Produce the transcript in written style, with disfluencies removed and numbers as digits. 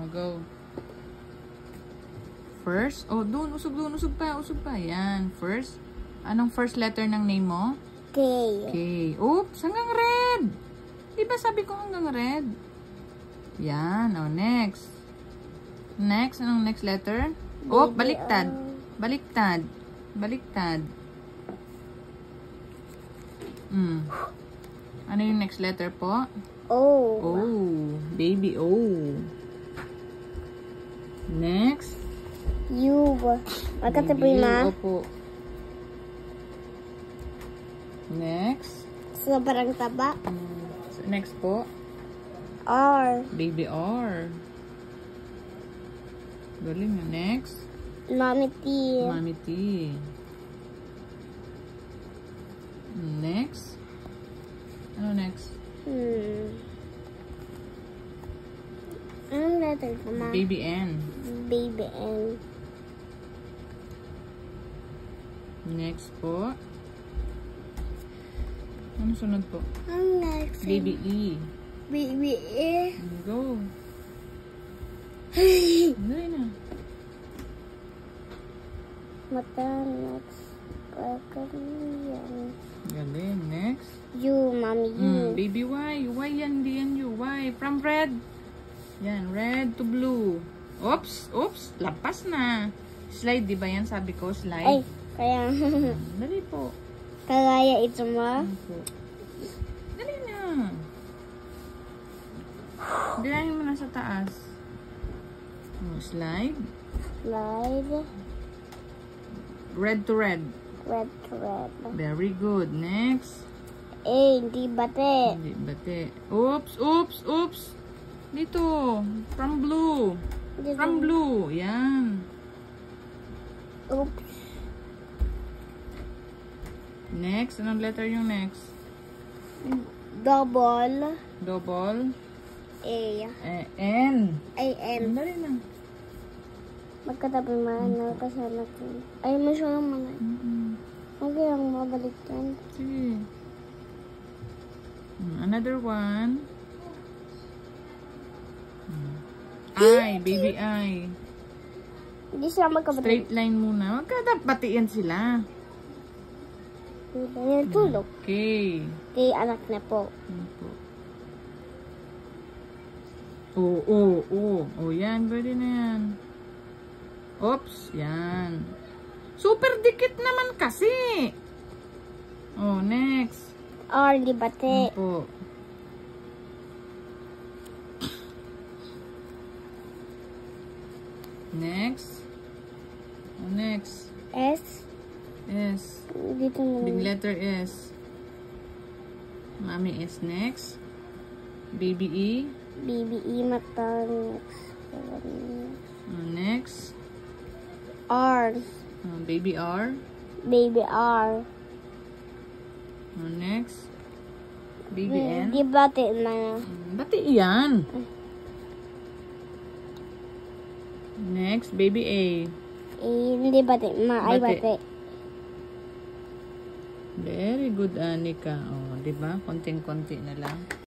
Go. First. Oh, doon. Usog pa. Usog pa. Yan. First. Anong first letter ng name mo? K. K. Oops. Hanggang red. Diba sabi ko hanggang red? Yan. Oh, next. Next. Anong next letter? Oh, baliktad. Baliktad. Baliktad. Ano yung next letter po? O. Oh, baby O. Next. U. Magkatabi ma. Opo. Next. Sobrang taba. Next po. R. Baby R. Galing na. Next. Mommy T. Mommy T. Next. Ano next? Anong letter ka ma? Baby N. Baby N. Next po. Ano sunod po? Ang next? Baby E. Baby E. Go. Dali na. Mata next. Pagkaliyan. Galing. Next. U. Mommy U. Baby Y. Y yan. Di yan U. Y. From red. Yan. Red to blue. Oops. Oops. Lapas na. Slide. Di ba yan? Sabi ko. Slide. Ay. Kaya. Dali po. Kagaya ito ma. Dali na. Dilahin mo na sa taas. Slide. Slide. Red to red. Red to red. Very good. Next. A. Hindi bate. Hindi bate. Oops. Oops. Oops. Dito. From blue. From blue. Yan. Oops. Next. Anong letter yung next? Double. Double. A. N. A. N. Dali na. Magkatabi man. Kasama ko. Ay, masya naman. Okay lang mabalik yan. Sige. Another one. I. Baby I. Hindi sila magkabalik. Straight line muna. Magkadapatiin sila. Tulog. Okay. Kay anak na po. Oh, yan. Pwede na yan. Oops, yan. Super dikit naman kasi. Oh, next. R. Di bate. Po. Next. Oh, next. S. S. Dito na. Big letter S. Mommy is next. Baby E. Baby E. Mata. Next. R. Baby R. Baby R. Next. Baby N. Di bate na. Bati yan. Next. Baby A. Hindi bate. Ay bate. Very good, Anika. Oh, 'di ba? Konting-konti na lang.